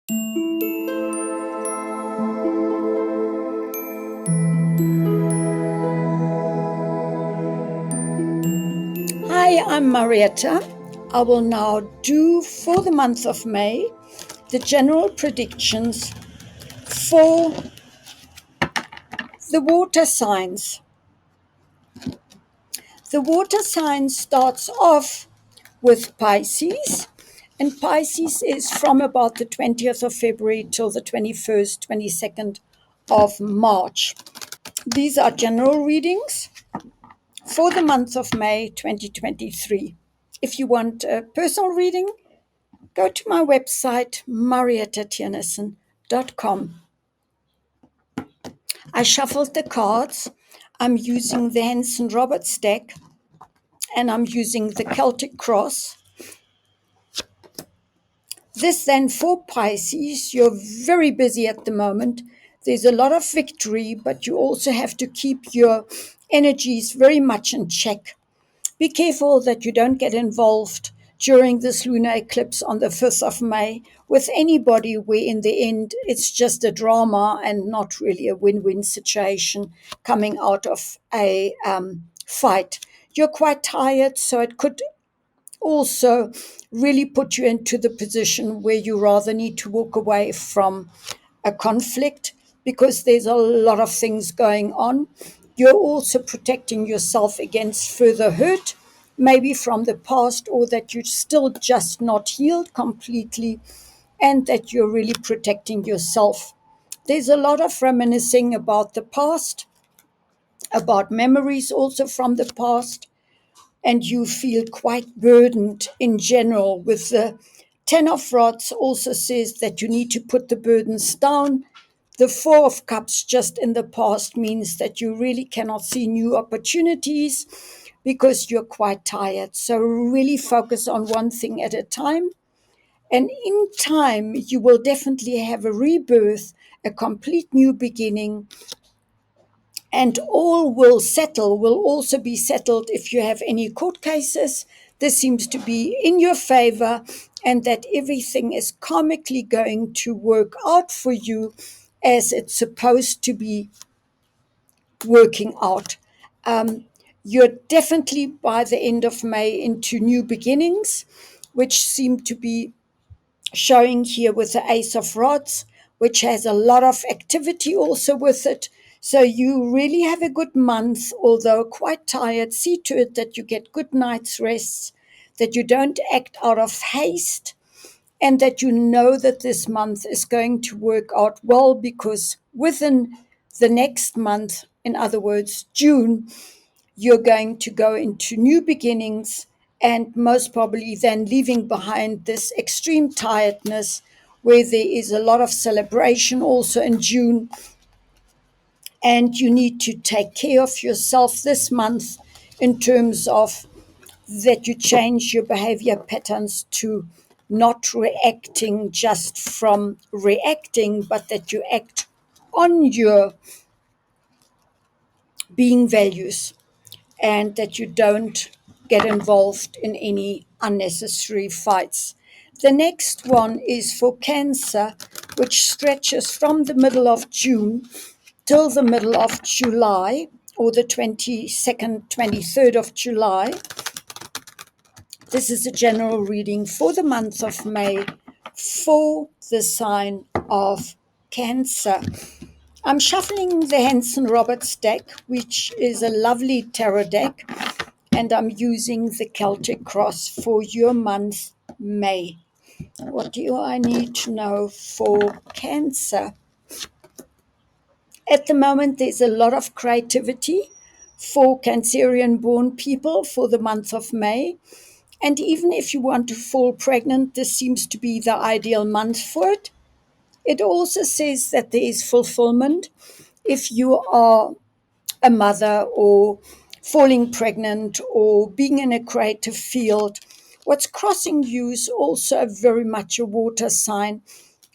Hi, I'm Marietta. I will now do for the month of May the general predictions for the water signs. The water sign starts off with Pisces, and Pisces is from about the 20th of February till the 21st, 22nd of March. These are general readings for the month of May 2023. If you want a personal reading, go to my website, mariettatiernison.com. I shuffled the cards. I'm using the Henson Roberts deck, and I'm using the Celtic Cross. This then for Pisces, you're very busy at the moment. There's a lot of victory, but you also have to keep your energies very much in check. Be careful that you don't get involved during this lunar eclipse on the 5th of May with anybody where in the end it's just a drama and not really a win-win situation coming out of a fight. You're quite tired, so it could also really put you into the position where you rather need to walk away from a conflict because there's a lot of things going on. You're also protecting yourself against further hurt, maybe from the past, or that you're still just not healed completely, and that you're really protecting yourself. There's a lot of reminiscing about the past, about memories also from the past, and you feel quite burdened in general with the Ten of Rods also says that you need to put the burdens down. The Four of Cups just in the past means that you really cannot see new opportunities because you're quite tired. So really focus on one thing at a time. And in time, you will definitely have a rebirth, a complete new beginning, and all will also be settled if you have any court cases. This seems to be in your favor, and that everything is karmically going to work out for you as it's supposed to be working out. You're definitely by the end of May into new beginnings, which seem to be showing here with the Ace of Rods, which has a lot of activity also with it. So you really have a good month, although quite tired. See to it that you get good night's rests, that you don't act out of haste, and that you know that this month is going to work out well, because within the next month, in other words, June, you're going to go into new beginnings, and most probably then leaving behind this extreme tiredness where there is a lot of celebration also in June. And you need to take care of yourself this month in terms of that you change your behavior patterns to not reacting just from reacting, but that you act on your being values, and that you don't get involved in any unnecessary fights. The next one is for Cancer, which stretches from the middle of June till the middle of July, or the 22nd, 23rd of July. This is a general reading for the month of May for the sign of Cancer. I'm shuffling the Henson Roberts deck, which is a lovely tarot deck, and I'm using the Celtic Cross for your month, May. What do I need to know for Cancer? At the moment, there's a lot of creativity for Cancerian-born people for the month of May. And even if you want to fall pregnant, this seems to be the ideal month for it. It also says that there is fulfillment if you are a mother or falling pregnant or being in a creative field. What's crossing you is also very much a water sign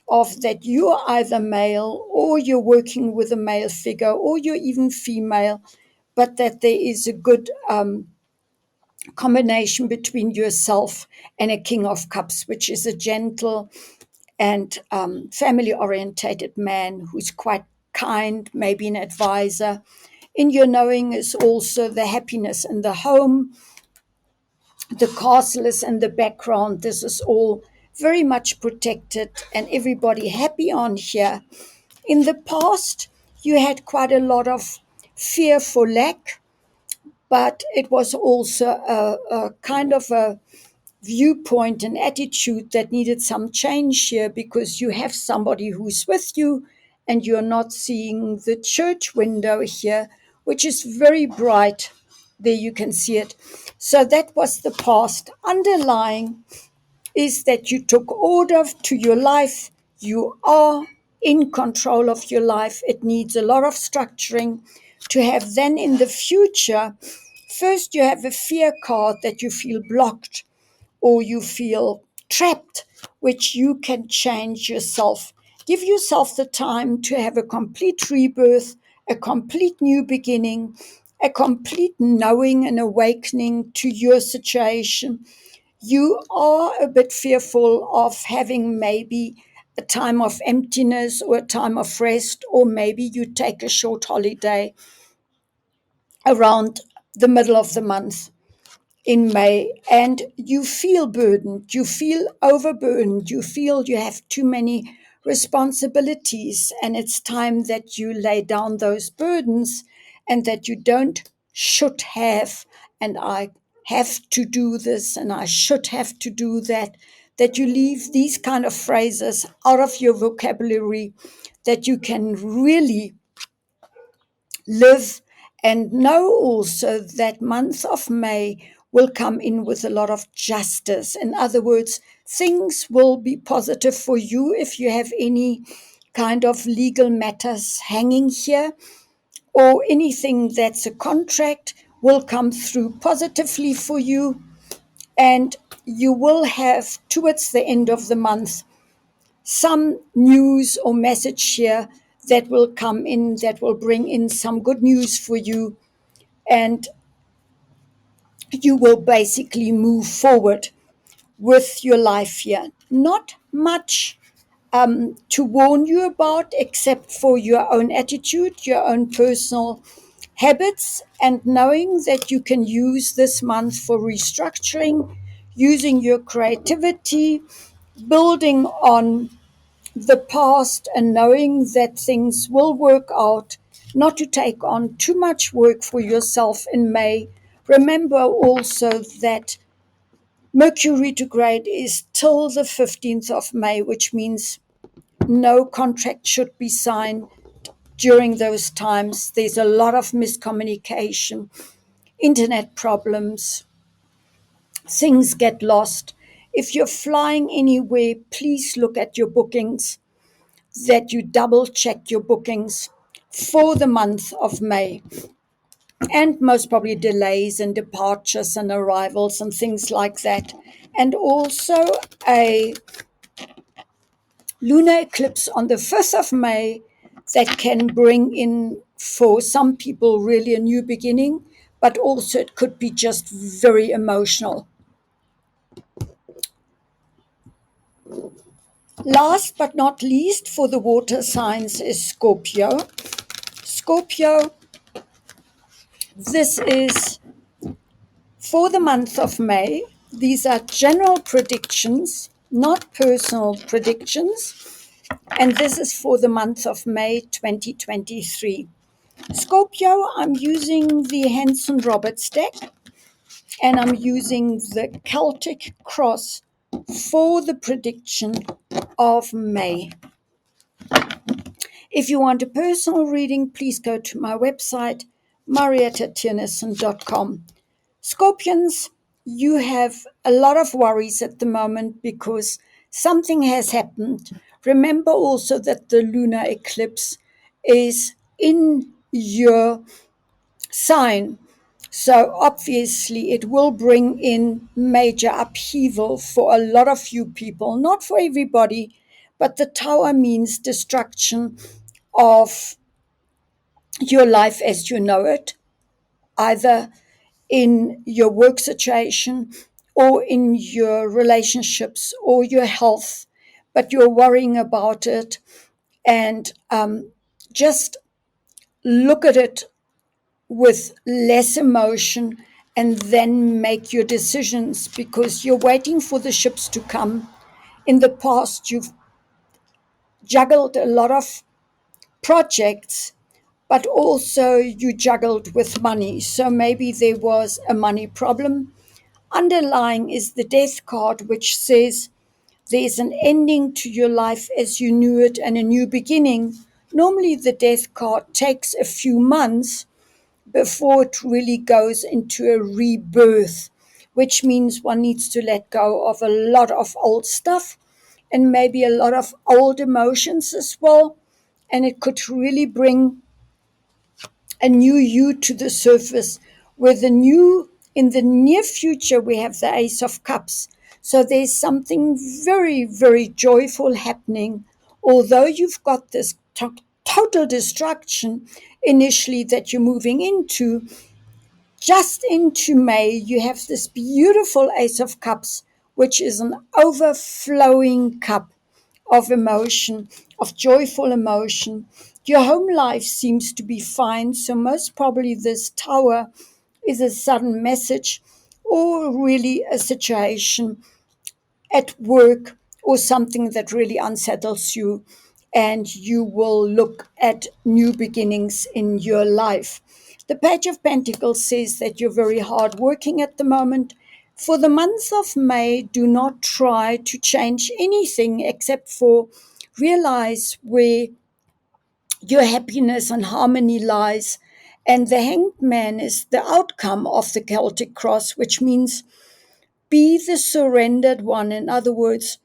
of that you are either male or you're working with a male figure or you're even female, but that there is a good combination between yourself and a King of Cups, which is a gentle and family orientated man who's quite kind, maybe an advisor. In your knowing is also the happiness in the home, the castle is in the background. This is all very much protected and everybody happy on here. In the past, you had quite a lot of fear for lack, but it was also a kind of a viewpoint and attitude that needed some change here, because you have somebody who's with you and you're not seeing the church window here, which is very bright. There you can see it. So that was the past. Underlying is that you took order to your life. You are in control of your life. It needs a lot of structuring to have then in the future. First, you have a fear card that you feel blocked or you feel trapped, which you can change yourself. Give yourself the time to have a complete rebirth, a complete new beginning, a complete knowing and awakening to your situation. You are a bit fearful of having maybe a time of emptiness or a time of rest, or maybe you take a short holiday around the middle of the month in May, and you feel burdened, you feel overburdened, you feel you have too many responsibilities, and it's time that you lay down those burdens and that you don't should have, and I have to do this and I should have to do that, that you leave these kind of phrases out of your vocabulary, that you can really live and know also that month of May will come in with a lot of justice. In other words, things will be positive for you if you have any kind of legal matters hanging here, or anything that's a contract will come through positively for you, and you will have towards the end of the month some news or message here that will come in, that will bring in some good news for you, and you will basically move forward with your life here. Not much to warn you about, except for your own attitude, your own personal habits, and knowing that you can use this month for restructuring, using your creativity, building on the past, and knowing that things will work out, not to take on too much work for yourself in May. Remember also that Mercury retrograde is till the 15th of May, which means no contract should be signed during those times. There's a lot of miscommunication, internet problems, things get lost. If you're flying anywhere, please look at your bookings, that you double check your bookings for the month of May, and most probably delays and departures and arrivals and things like that. And also a lunar eclipse on the 1st of May that can bring in, for some people, really a new beginning, but also it could be just very emotional. Last but not least, for the water signs is Scorpio. Scorpio, this is for the month of May. These are general predictions, not personal predictions. And this is for the month of May 2023. Scorpio, I'm using the Henson Roberts deck, and I'm using the Celtic Cross for the prediction of May. If you want a personal reading, please go to my website, mariettatiernissen.com. Scorpions, you have a lot of worries at the moment because something has happened. Remember also that the lunar eclipse is in your sign. So obviously it will bring in major upheaval for a lot of you people, not for everybody, but the tower means destruction of your life as you know it, either in your work situation or in your relationships or your health. but you're worrying about it. And just look at it with less emotion and then make your decisions, because you're waiting for the ships to come. In the past, you've juggled a lot of projects, but also you juggled with money. So maybe there was a money problem. Underlying is the death card, which says there's an ending to your life as you knew it and a new beginning. Normally, the death card takes a few months before it really goes into a rebirth, which means one needs to let go of a lot of old stuff and maybe a lot of old emotions as well. And it could really bring a new you to the surface, where the new, in the near future, we have the Ace of Cups. So there's something very, very joyful happening. Although you've got this total destruction initially that you're moving into, just into May, you have this beautiful Ace of Cups, which is an overflowing cup of emotion, of joyful emotion. Your home life seems to be fine, so most probably this Tower is a sudden message or really a situation at work or something that really unsettles you, and you will look at new beginnings in your life. The Page of Pentacles says that you're very hard working at the moment. For the month of May, do not try to change anything except for realize where your happiness and harmony lies. And the Hanged Man is the outcome of the Celtic cross, which means be the surrendered one. In other words,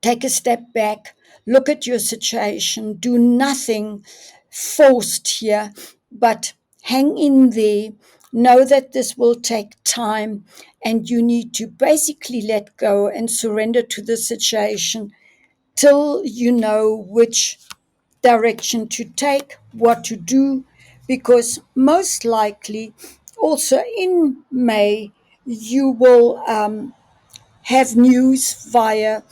take a step back, look at your situation, do nothing forced here, but hang in there. Know that this will take time, and you need to basically let go and surrender to the situation till you know which direction to take, what to do, because most likely also in May you will have news via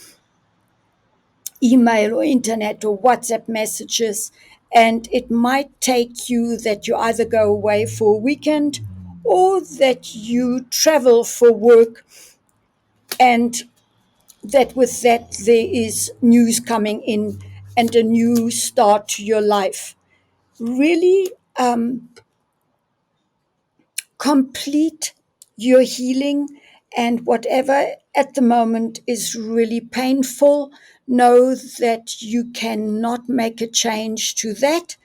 email or internet or WhatsApp messages, and it might take you that you either go away for a weekend or that you travel for work, and that with that there is news coming in and a new start to your life. Really complete your healing, and whatever at the moment is really painful, know that you cannot make a change to that,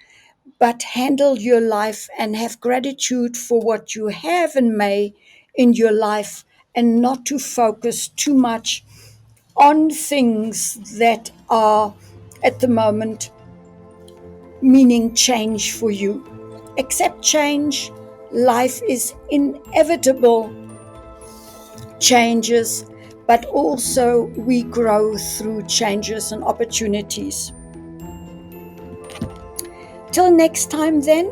but handle your life and have gratitude for what you have in May in your life, and not to focus too much on things that are at the moment meaning change for you. Accept change. Life is inevitable changes, but also we grow through changes and opportunities. Till next time then,